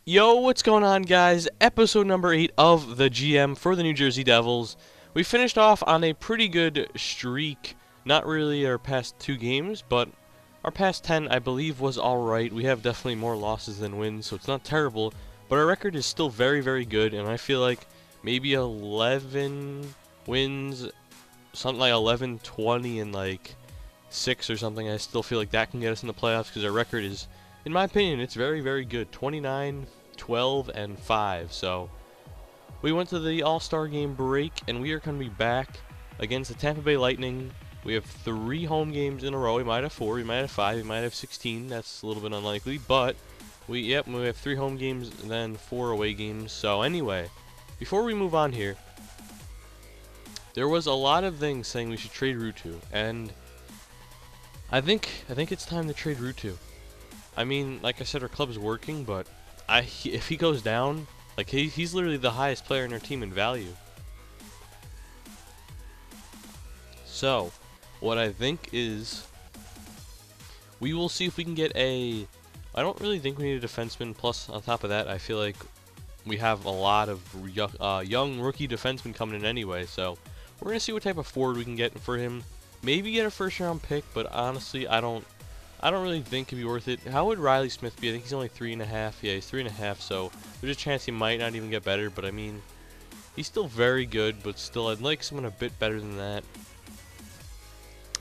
Yo, what's going on, guys? Episode number 8 of the GM for the New Jersey Devils. We finished off on a pretty good streak. Not really our past 2 games, but our past 10, I believe, was alright. We have definitely more losses than wins, so it's not terrible. But our record is still very, very good, and I feel like maybe 11 wins, something like 11, 20, and like 6 or something. I still feel like that can get us in the playoffs because our record is, in my opinion, it's very, very good. 29, 12, and 5. So we went to the All-Star game break, and we are going to be back against the Tampa Bay Lightning. We have 3 home games in a row. We might have 4, we might have 5, we might have 16. That's a little bit unlikely, but we have 3 home games and then 4 away games. So anyway, before we move on here, there was a lot of things saying we should trade Ruutu, and I think it's time to trade Ruutu. I mean, like I said, our club's working, but if he goes down, like he's literally the highest player in our team in value. So, what I think is, we will see if we can get a. I don't really think we need a defenseman. Plus, on top of that, I feel like we have a lot of young rookie defensemen coming in anyway. So, we're gonna see what type of forward we can get for him. Maybe get a first-round pick, but honestly, I don't really think it'd be worth it. How would Riley Smith be? I think he's only 3.5. Yeah, he's 3.5. So there's a chance he might not even get better. But I mean, he's still very good. But still, I'd like someone a bit better than that.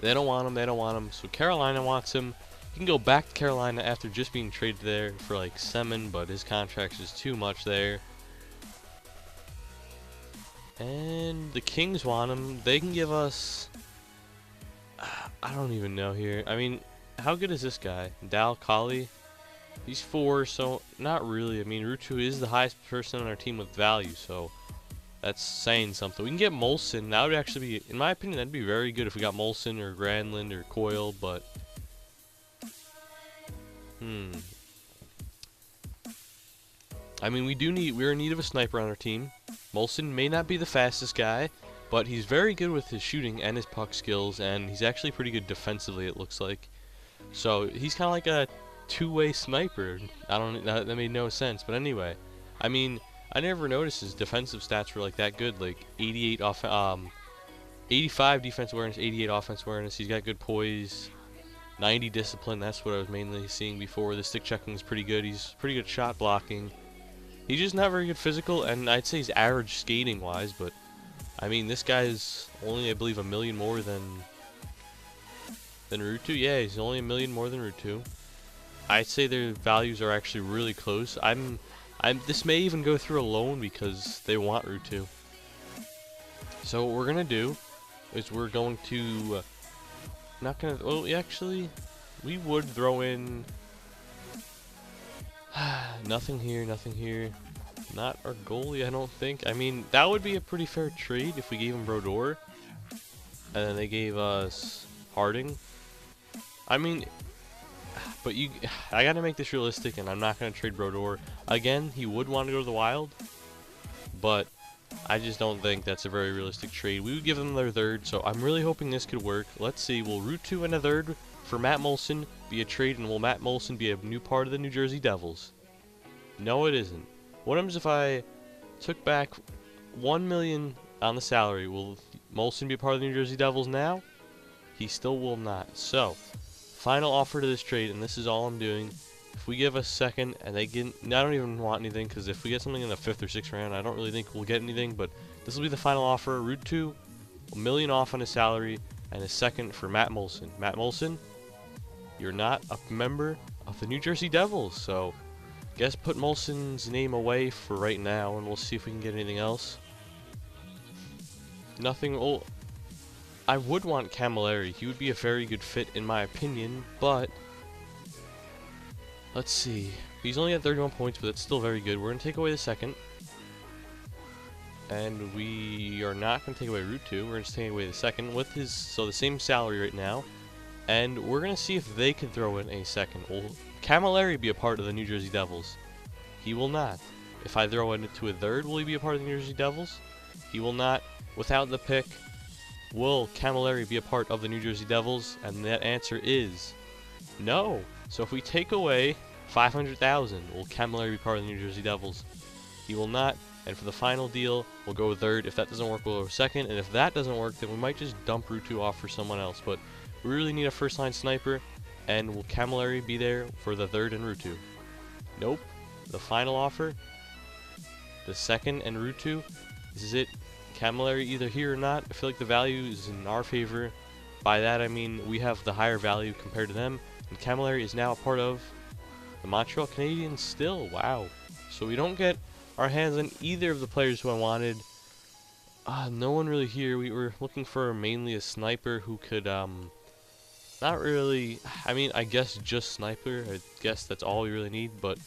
They don't want him. They don't want him. So Carolina wants him. He can go back to Carolina after just being traded there for like Semin, but his contract's just too much there. And the Kings want him. They can give us. I don't even know here. I mean, how good is this guy? Dal Kali? He's 4, so not really. I mean, Ruutu is the highest person on our team with value, so that's saying something. We can get Molson. That would actually be, in my opinion, that'd be very good if we got Molson or Granlund or Coyle, but I mean, we're in need of a sniper on our team. Molson may not be the fastest guy, but he's very good with his shooting and his puck skills, and he's actually pretty good defensively, it looks like. So he's kind of like a two-way sniper. That made no sense, but anyway, I mean, I never noticed his defensive stats were like that good. Like 85 defense awareness, 88 offense awareness. He's got good poise, 90 discipline. That's what I was mainly seeing before. The stick checking is pretty good. He's pretty good shot blocking. He's just not very good physical, and I'd say he's average skating wise, but I mean, this guy's only, I believe, $1 million more than Ruutu. Yeah, he's only $1 million more than Ruutu. I'd say their values are actually really close. This may even go through a loan because they want Ruutu. So what we're gonna do is we're going to actually, we would throw in nothing here, nothing here. Not our goalie, I don't think. I mean, that would be a pretty fair trade if we gave him Brodeur, and then they gave us Harding. I mean, but I gotta make this realistic, and I'm not gonna trade Brodeur. Again, he would want to go to the Wild, but I just don't think that's a very realistic trade. We would give them their third, so I'm really hoping this could work. Let's see, will Ruutu and a third for Matt Molson be a trade, and will Matt Molson be a new part of the New Jersey Devils? No, it isn't. What happens if I took back $1 million on the salary? Will Molson be a part of the New Jersey Devils now? He still will not. So, final offer to this trade, and this is all I'm doing. If we give a second, and I don't even want anything, because if we get something in the 5th or 6th round, I don't really think we'll get anything, but this will be the final offer. Ruutu, $1 million off on his salary, and a second for Matt Molson. Matt Molson, you're not a member of the New Jersey Devils, so guess put Molson's name away for right now, and we'll see if we can get anything else. Nothing. Oh, I would want Camilleri. He would be a very good fit in my opinion, but let's see. He's only at 31 points, but that's still very good. We're going to take away the second, and we are not going to take away Ruutu. We're going to take away the second with his, so the same salary right now, and we're going to see if they can throw in a second. Will Camilleri be a part of the New Jersey Devils? He will not. If I throw it into a third, will he be a part of the New Jersey Devils? He will not. Without the pick, will Camilleri be a part of the New Jersey Devils? And that answer is no. So if we take away 500,000. Will Camilleri be part of the New Jersey Devils? He will not. And for the final deal, we'll go third. If that doesn't work, we'll go second. And if that doesn't work, then we might just dump Rutu off for someone else. But we really need a first-line sniper. And will Camilleri be there for the third and Rutu? Nope. The final offer, the second and Rutu. This is it. Camilleri either here or not. I feel like the value is in our favor. By that I mean we have the higher value compared to them. And Camilleri is now a part of the Montreal Canadiens still. Wow. So we don't get our hands on either of the players who I wanted. No one really here. We were looking for mainly a sniper who could, not really, I mean, I guess just sniper. I guess that's all we really need, but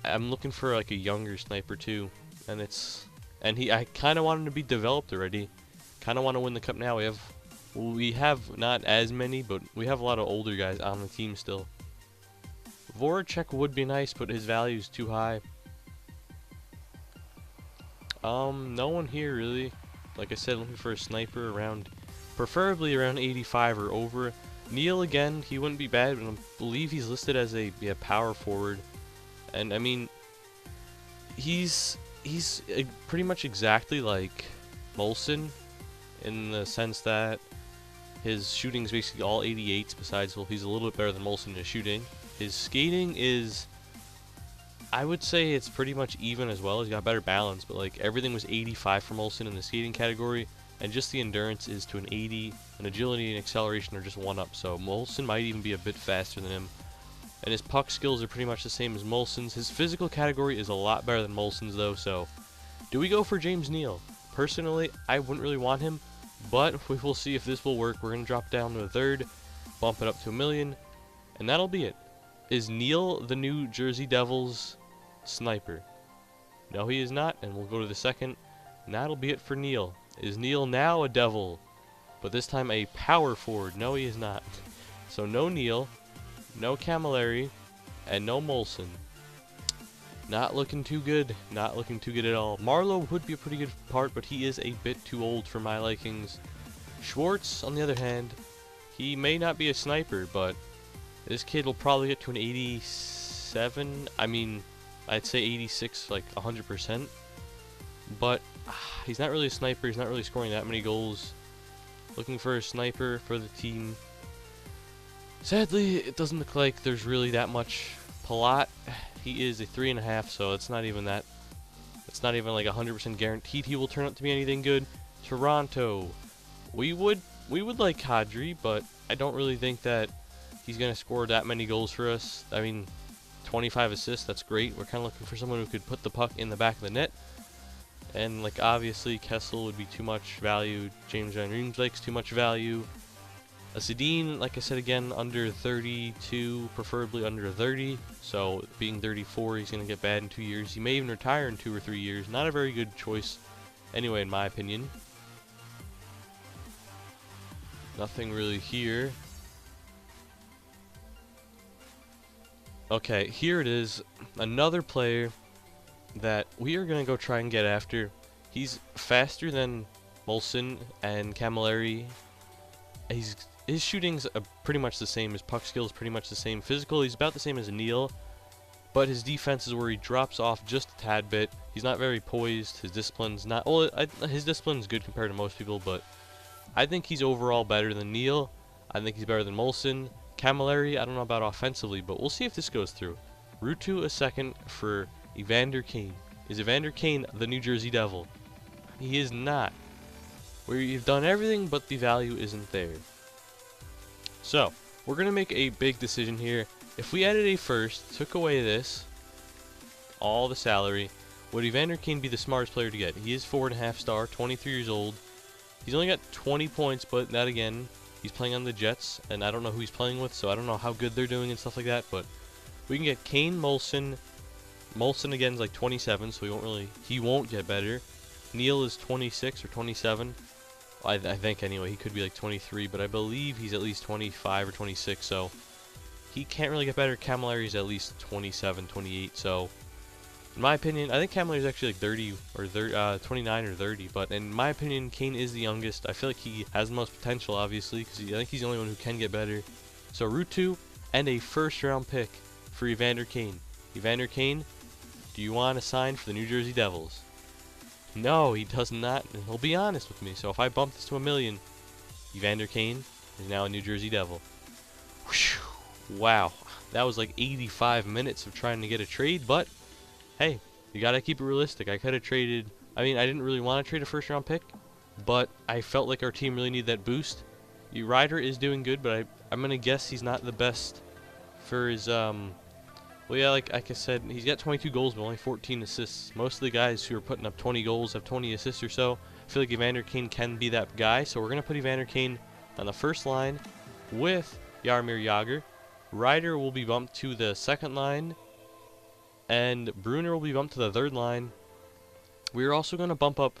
I'm looking for like a younger sniper too. And I kind of want him to be developed already. Kind of want to win the cup now. We have not as many, but we have a lot of older guys on the team still. Voracek would be nice, but his value is too high. No one here really. Like I said, looking for a sniper around, preferably around 85 or over. Neil again, he wouldn't be bad, but I believe he's listed as a power forward. And I mean, he's pretty much exactly like Molson in the sense that his shooting is basically all 88s. Besides, well, he's a little bit better than Molson in his shooting. His skating is, I would say it's pretty much even as well. He's got better balance, but like everything was 85 for Molson in the skating category, and just the endurance is to an 80, and agility and acceleration are just one up. So Molson might even be a bit faster than him. And his puck skills are pretty much the same as Molson's. His physical category is a lot better than Molson's though, so do we go for James Neal? Personally, I wouldn't really want him, but we will see if this will work. We're going to drop down to a third, bump it up to $1 million, and that'll be it. Is Neal the New Jersey Devils sniper? No, he is not, and we'll go to the second, and that'll be it for Neal. Is Neal now a Devil, but this time a power forward? No, he is not. So no Neal, no Camilleri, and no Molson. Not looking too good. Not looking too good at all. Marlowe would be a pretty good part, but he is a bit too old for my likings. Schwartz, on the other hand, he may not be a sniper, but this kid will probably get to an 87. I mean, I'd say 86, like 100%. But he's not really a sniper. He's not really scoring that many goals. Looking for a sniper for the team. Sadly, it doesn't look like there's really that much. Palat, he is a 3.5, so it's not even that. It's not even like 100% guaranteed he will turn out to be anything good. Toronto, we would like Kadri, but I don't really think that he's gonna score that many goals for us. I mean, 25 assists, that's great. We're kind of looking for someone who could put the puck in the back of the net. And like obviously Kessel would be too much value. James Van Riemsdyk's too much value. A Sedin, like I said again, under 32, preferably under 30. So being 34, he's gonna get bad in 2 years. He may even retire in 2 or 3 years. Not a very good choice, anyway, in my opinion. Nothing really here. Okay, here it is. Another player that we are going to go try and get after. He's faster than Molson and Camilleri. His shooting's pretty much the same. His puck skill is pretty much the same. Physical, he's about the same as Neal. But his defense is where he drops off just a tad bit. He's not very poised. His discipline's not... Well, his discipline's good compared to most people, but I think he's overall better than Neal. I think he's better than Molson. Camilleri, I don't know about offensively, but we'll see if this goes through. Rutu a second for Evander Kane. Is Evander Kane the New Jersey Devil? He is not. We've done everything, but the value isn't there. So, we're going to make a big decision here. If we added a first, took away this, all the salary, would Evander Kane be the smartest player to get? He is 4.5 star, 23 years old. He's only got 20 points, but that again, he's playing on the Jets, and I don't know who he's playing with, so I don't know how good they're doing and stuff like that, but we can get Kane, Molson. Molson again is like 27, so he won't get better. Neal is 26 or 27. I think anyway, he could be like 23, but I believe he's at least 25 or 26, so he can't really get better. Camilleri is at least 27, 28, so in my opinion, I think Camilleri is actually like 30 or 29 or 30, but in my opinion, Kane is the youngest. I feel like he has the most potential, obviously, because I think he's the only one who can get better. So Rutu and a first round pick for Evander Kane. Evander Kane, do you want to sign for the New Jersey Devils? No, he does not, and he'll be honest with me. So if I bump this to 1 million, Evander Kane is now a New Jersey Devil. Whew. Wow, that was like 85 minutes of trying to get a trade, but hey, you gotta keep it realistic. I could have traded, I mean, I didn't really want to trade a first round pick, but I felt like our team really needed that boost. Ryder is doing good, but I'm gonna guess he's not the best for his well, yeah, like I said, he's got 22 goals but only 14 assists. Most of the guys who are putting up 20 goals have 20 assists or so. I feel like Evander Kane can be that guy, so we're gonna put Evander Kane on the first line with Jaromir Jagr. Ryder will be bumped to the second line, and Brunner will be bumped to the third line. We're also gonna bump up.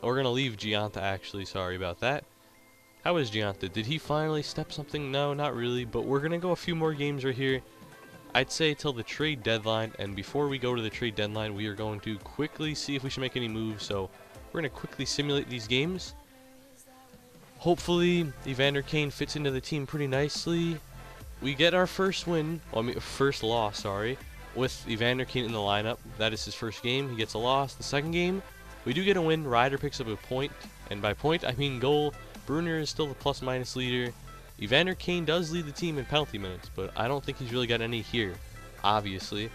We're gonna leave Gianta, actually. Sorry about that. How is Gianta? Did he finally step something? No, not really, but we're gonna go a few more games right here. I'd say till the trade deadline, and before we go to the trade deadline, we are going to quickly see if we should make any moves. So we're going to quickly simulate these games. Hopefully, Evander Kane fits into the team pretty nicely. We get our first win, well, I mean, first loss, sorry, with Evander Kane in the lineup. That is his first game. He gets a loss. The second game, we do get a win. Ryder picks up a point, and by point, I mean goal. Brunner is still the plus-minus leader. Evander Kane does lead the team in penalty minutes, but I don't think he's really got any here, obviously.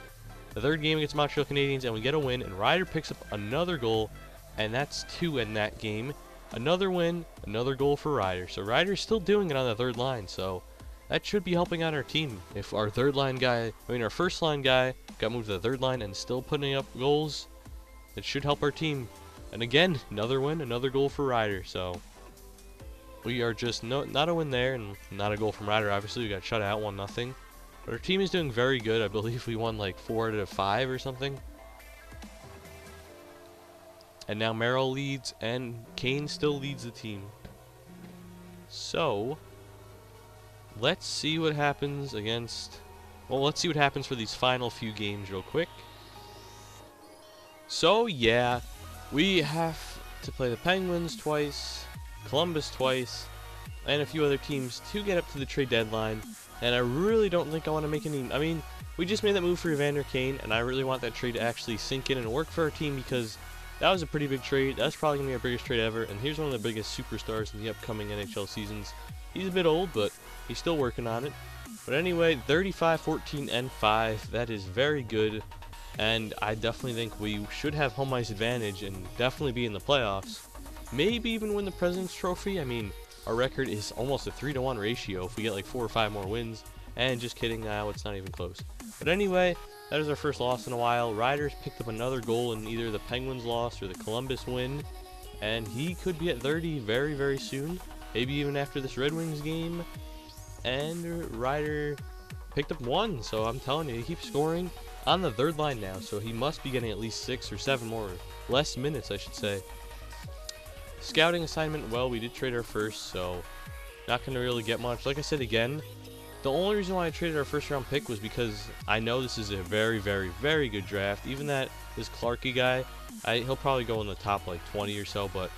The third game against Montreal Canadiens, and we get a win, and Ryder picks up another goal, and that's 2 in that game. Another win, another goal for Ryder. So Ryder's still doing it on the third line, so that should be helping out our team. If our third line guy, I mean our first line guy, got moved to the third line and still putting up goals, it should help our team. And again, another win, another goal for Ryder, so we are just not a win there, and not a goal from Ryder. Obviously, we got shut out 1-0. But our team is doing very good. I believe we won like 4 out of 5 or something. And now Merrill leads, and Kane still leads the team. So let's see what happens against. Well, let's see what happens for these final few games real quick. So yeah, we have to play the Penguins twice, Columbus twice, and a few other teams to get up to the trade deadline. And I really don't think I want to make any. I mean, we just made that move for Evander Kane, and I really want that trade to actually sink in and work for our team, because that was a pretty big trade. That's probably going to be our biggest trade ever, and here's one of the biggest superstars in the upcoming NHL seasons. He's a bit old, but he's still working on it. But anyway, 35, 14, and 5. That is very good, and I definitely think we should have home ice advantage and definitely be in the playoffs. Maybe even win the President's Trophy. I mean, our record is almost a 3-to-1 ratio if we get like 4 or 5 more wins. And just kidding, now it's not even close. But anyway, that is our first loss in a while. Ryder's picked up another goal in either the Penguins loss or the Columbus win, and he could be at 30 very, very soon. Maybe even after this Red Wings game. And Ryder picked up 1, so I'm telling you, he keeps scoring on the third line now, so he must be getting at least 6 or 7 more, less minutes, I should say. Scouting assignment, well, we did trade our first, so not going to really get much. Like I said again, the only reason why I traded our first round pick was because I know this is a very, very, very good draft. Even this Clarkey guy, he'll probably go in the top like 20 or so, but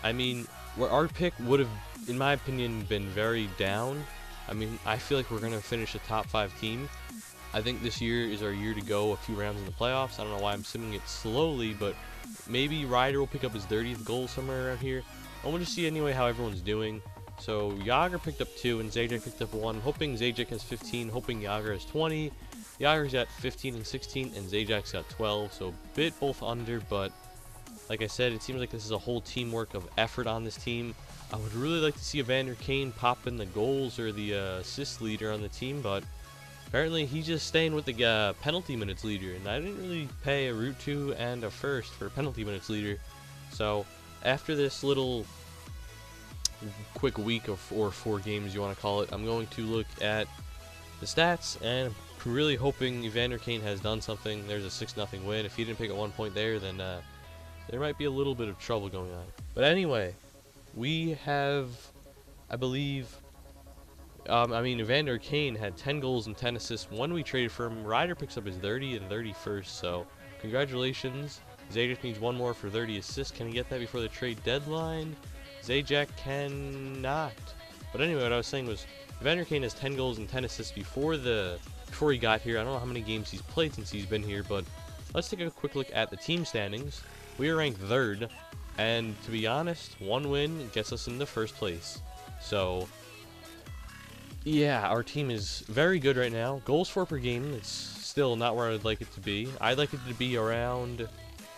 I mean, where our pick would have, in my opinion, been very down. I mean, I feel like we're going to finish a top 5 team. I think this year is our year to go a few rounds in the playoffs. I don't know why I'm simming it slowly, but maybe Ryder will pick up his 30th goal somewhere around here. I want to see anyway how everyone's doing. So Jagr picked up 2 and Zajac picked up 1. Hoping Zajac has 15, hoping Jagr has 20. Jagr's got 15 and 16, and Zajac's got 12. So a bit both under, but like I said, it seems like this is a whole teamwork of effort on this team. I would really like to see Evander Kane pop in the goals or the assist leader on the team, but apparently he's just staying with the penalty minutes leader, and I didn't really pay a root 2 and a first for penalty minutes leader. So after this little quick week of 4 games, you want to call it, I'm going to look at the stats, and I'm really hoping Evander Kane has done something. There's a 6-0 win. If he didn't pick up 1 point there, then there might be a little bit of trouble going on. But anyway, we have, I believe, Evander Kane had 10 goals and 10 assists when we traded for him. Ryder picks up his 30 and 31st, so congratulations. Zajac needs 1 more for 30 assists. Can he get that before the trade deadline? Zajac cannot. But anyway, what I was saying was, Evander Kane has 10 goals and 10 assists before the before he got here. I don't know how many games he's played since he's been here, but let's take a quick look at the team standings. We are ranked 3rd, and to be honest, 1 win gets us into 1st place. So, yeah, our team is very good right now. Goals for per game, it's still not where I'd like it to be. I'd like it to be around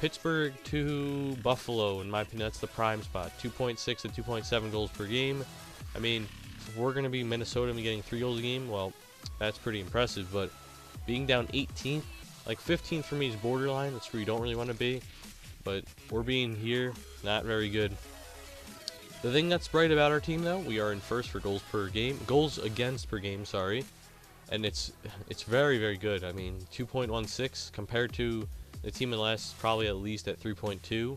Pittsburgh to Buffalo. In my opinion, that's the prime spot. 2.6 to 2.7 goals per game. I mean, if we're going to be Minnesota and getting 3 goals a game, well, that's pretty impressive. But being down 18th, like 15th for me is borderline. That's where you don't really want to be. But we're being here, not very good. The thing that's bright about our team, though, we are in 1st for goals against per game, sorry. And it's very, very good. I mean, 2.16 compared to the team in the last, probably at least at 3.2.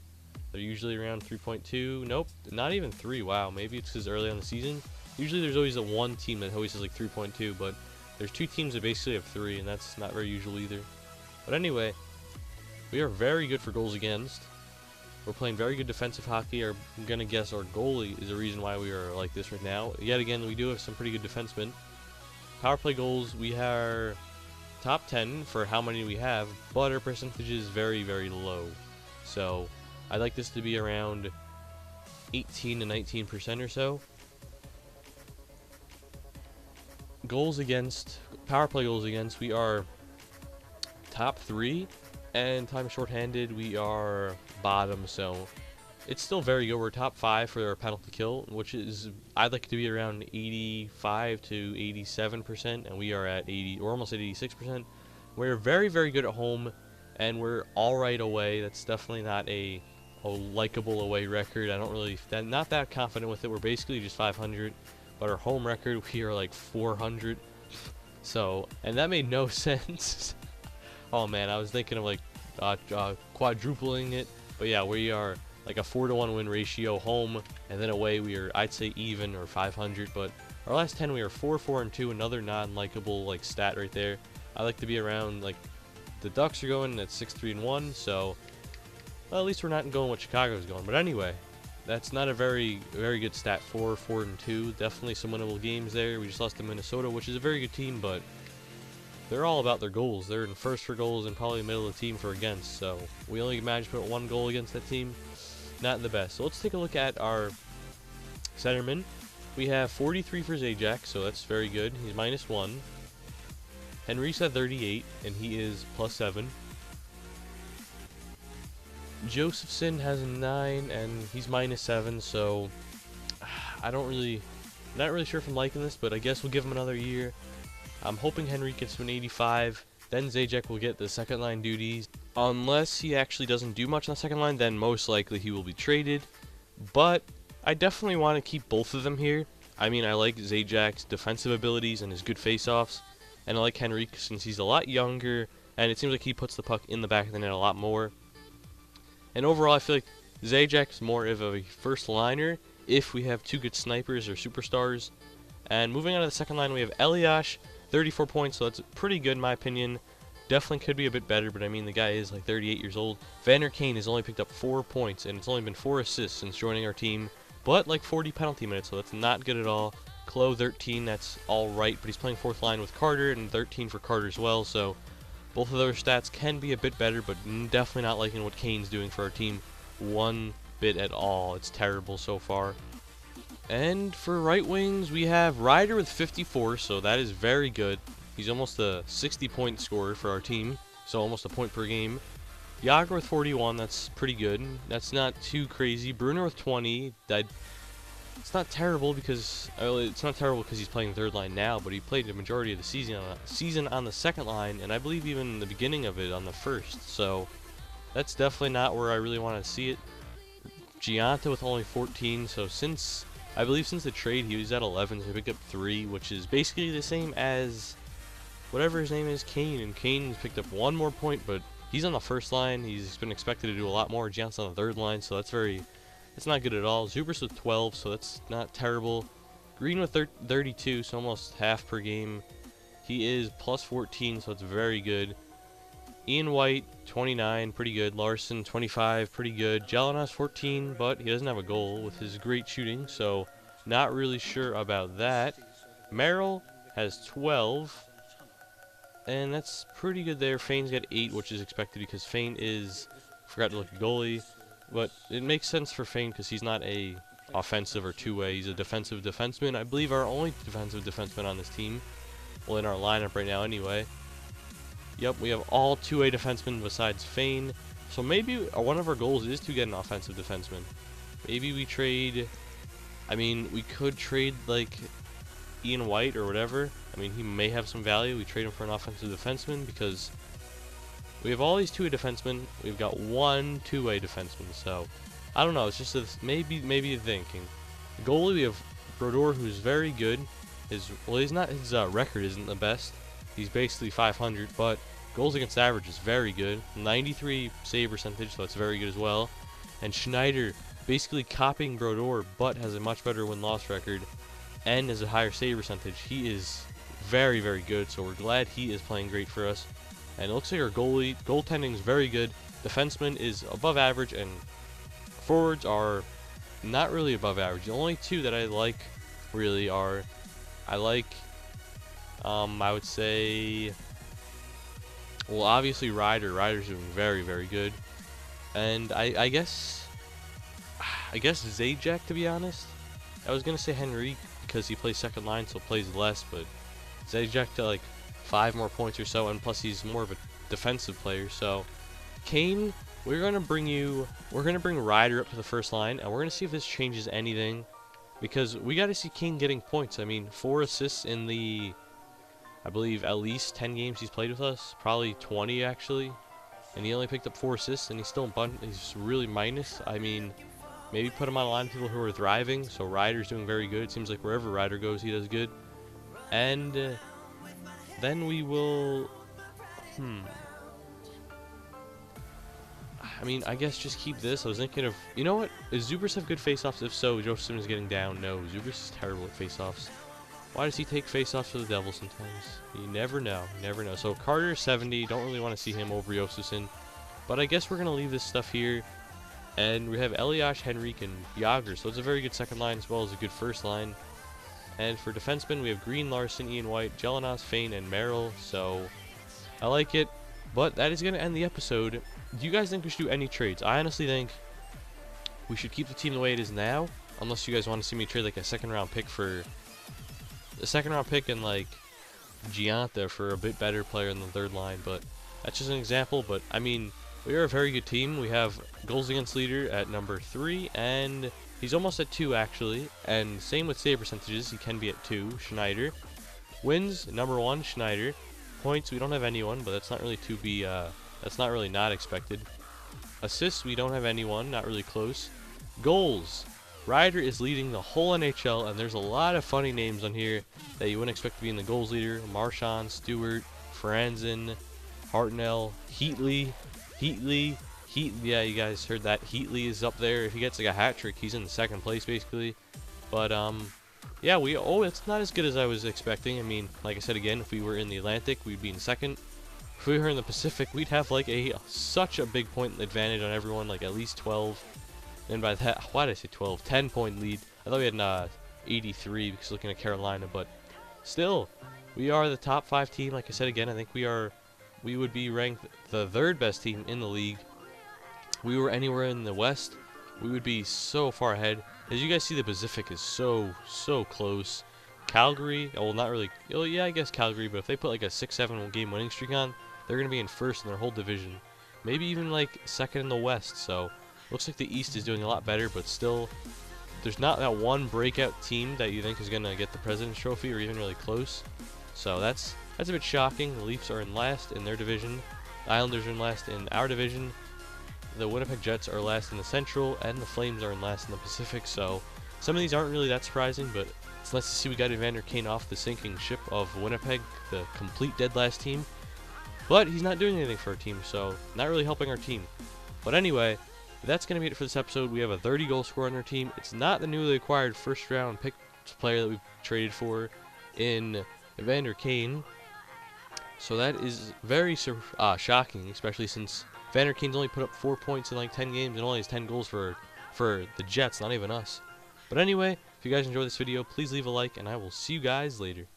They're usually around 3.2. Nope, not even 3. Wow, maybe it's because early on the season. Usually there's always a one team that always has like 3.2, but there's 2 teams that basically have 3, and that's not very usual either. But anyway, we are very good for goals against. We're playing very good defensive hockey. I'm going to guess our goalie is the reason why we are like this right now. Yet again, we do have some pretty good defensemen. Power play goals, we are top 10 for how many we have, but our percentage is very, very low. So I'd like this to be around 18 to 19% or so. Goals against, power play goals against, we are top 3, and time shorthanded, we are bottom, so it's still very good. We're top 5 for our penalty kill, which is, I'd like it to be around 85 to 87%, and we are at 80, we're almost at 86%. We're very, very good at home, and we're alright away. That's definitely not a likable away record. I don't really, not that confident with it. We're basically just 500, but our home record, we are like 400. So, and that made no sense. Oh man, I was thinking of like quadrupling it, but yeah, we are like a 4-to-1 win ratio home, and then away we are, I'd say, even or 500. But our last 10 we are 4-4-2, another non-likable like stat right there. I like to be around, like, the Ducks are going at 6-3-1, so well, at least we're not going what Chicago's going. But anyway, that's not a very good stat. 4-4-2, definitely some winnable games there. We just lost to Minnesota, which is a very good team, but they're all about their goals. They're in 1st for goals and probably middle of the team for against. So we only managed to put 1 goal against that team. Not the best. So let's take a look at our centerman. We have 43 for Zajac, so that's very good. He's -1. Henrique's at 38, and he is +7. Josephson has a 9, and he's -7, so I don't really, not really sure if I'm liking this, but I guess we'll give him another year. I'm hoping Henrique gets to an 85, then Zajac will get the second line duties. Unless he actually doesn't do much on the second line, then most likely he will be traded. But I definitely want to keep both of them here. I mean, I like Zajac's defensive abilities and his good face-offs, and I like Henrique since he's a lot younger, and it seems like he puts the puck in the back of the net a lot more. And overall, I feel like Zajac's more of a first liner if we have 2 good snipers or superstars. And moving on to the second line, we have Eliash, 34 points, so that's pretty good in my opinion. Definitely could be a bit better, but I mean, the guy is like 38 years old. Vander Kane has only picked up 4 points, and it's only been 4 assists since joining our team, but like 40 penalty minutes, so that's not good at all. Chloe, 13, that's alright, but he's playing 4th line with Carter, and 13 for Carter as well, so both of those stats can be a bit better, but definitely not liking what Kane's doing for our team one bit at all. It's terrible so far. And for right wings, we have Ryder with 54, so that is very good. He's almost a 60-point scorer for our team, so almost a point per game. Yager with 41, that's pretty good. That's not too crazy. Bruner with 20, it's not terrible because he's playing 3rd line now, but he played the majority of the season on the 2nd line, and I believe even the beginning of it on the 1st. So that's definitely not where I really want to see it. Gianta with only 14, so I believe since the trade he was at 11, so he picked up 3, which is basically the same as whatever his name is, Kane, and Kane's picked up 1 more point, but he's on the 1st line. He's been expected to do a lot more. Gianta's on the 3rd line, so that's not good at all. Zubers with 12, so that's not terrible. Green with 32, so almost half per game. He is +14, so it's very good. Ian White, 29, pretty good. Larson, 25, pretty good. Jelinas, 14, but he doesn't have a goal with his great shooting, so not really sure about that. Merrill has 12. and that's pretty good there. Fane's got 8, which is expected because Fane is, forgot to look at goalie, but it makes sense for Fane because he's not a offensive or two-way. He's a defensive defenseman. I believe our only defensive defenseman on this team. Well, in our lineup right now anyway. Yep, we have all two-way defensemen besides Fane. So maybe one of our goals is to get an offensive defenseman. Maybe we trade, I mean, we could trade like Ian White or whatever. I mean, he may have some value. We trade him for an offensive defenseman because we have all these two-way defensemen. We've got one two-way defenseman. So I don't know. It's just maybe thinking. Goalie, we have Brodeur, who's very good. His record isn't the best. He's basically 500, but goals against average is very good. 93 save percentage, so that's very good as well. And Schneider, basically copying Brodeur, but has a much better win-loss record and has a higher save percentage. He is very, very good, so we're glad he is playing great for us. And it looks like our goaltending is very good. Defenseman is above average, and forwards are not really above average. The only two that I like really are, I would say, well, obviously Ryder's doing very, very good. And I guess Zajac, to be honest. I was gonna say Henrique because he plays second line, so plays less, but Zajac to like 5 more points or so, and plus he's more of a defensive player. So Kane, we're gonna bring Ryder up to the first line, and we're gonna see if this changes anything, because we got to see Kane getting points. I mean, 4 assists in the, I believe, at least 10 games he's played with us, probably 20 actually, and he only picked up 4 assists, and he's still he's really minus. I mean, maybe put him on a line of people who are thriving. So Ryder's doing very good. It seems like wherever Ryder goes, he does good. And then we will, I mean, I guess just keep this. I was thinking of, you know what? Does Zubris have good face-offs? If so, Josephson is getting down. No, Zubris is terrible at face-offs. Why does he take face-offs for the Devils sometimes? You never know. You never know. So Carter 70. Don't really want to see him over Josephson. But I guess we're going to leave this stuff here. And we have Eliash, Henrique, and Yager. So it's a very good second line as well as a good first line. And for defensemen, we have Green, Larson, Ian White, Jelinas, Fane, and Merrill. So I like it. But that is going to end the episode. Do you guys think we should do any trades? I honestly think we should keep the team the way it is now, unless you guys want to see me trade like a second round pick and like Gianta for a bit better player in the third line. But that's just an example. But I mean, we are a very good team. We have goals against leader at number 3, and he's almost at 2 actually. And same with save percentages, he can be at 2. Schneider. Wins number 1, Schneider. Points, we don't have anyone, but that's not really that's not really not expected. Assists, we don't have anyone, not really close. Goals, Ryder is leading the whole NHL, and there's a lot of funny names on here that you wouldn't expect to be in the goals leader. Marchand, Stewart, Franzen, Hartnell, Heatley, yeah, you guys heard that. Heatley is up there. If he gets like a hat trick, he's in the second place basically. But yeah, it's not as good as I was expecting. I mean, like I said again, if we were in the Atlantic, we'd be in second. If we were in the Pacific, we'd have like such a big point advantage on everyone, like at least 12. And by that, why did I say 12? 10-point lead. I thought we had 83 because looking at Carolina, but still, we are the top 5 team. Like I said again, I think we would be ranked the 3rd best team in the league. If we were anywhere in the West, we would be so far ahead. As you guys see, the Pacific is so close. Calgary, well, not really. Oh, yeah, I guess Calgary, but if they put like a 6-7 game winning streak on, they're going to be in first in their whole division. Maybe even like second in the West. So looks like the East is doing a lot better, but still, there's not that one breakout team that you think is going to get the President's Trophy or even really close. So that's a bit shocking. The Leafs are in last in their division. The Islanders are in last in our division. The Winnipeg Jets are last in the Central, and the Flames are in last in the Pacific. So some of these aren't really that surprising, but it's nice to see we got Evander Kane off the sinking ship of Winnipeg, the complete dead last team. But he's not doing anything for our team, so not really helping our team. But anyway, that's going to be it for this episode. We have a 30-goal scorer on our team. It's not the newly acquired first-round pick player that we've traded for in Evander Kane. So that is very shocking, especially since Evander Kane's only put up 4 points in like 10 games and only has 10 goals for the Jets, not even us. But anyway, if you guys enjoyed this video, please leave a like, and I will see you guys later.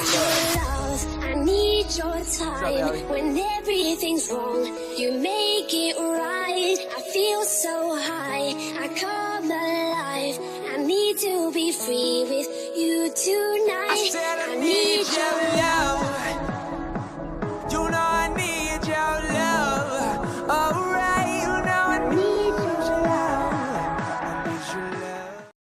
I need your time. When everything's wrong, you make it right. I feel so high, I come alive. I need to be free with you tonight. I need your love.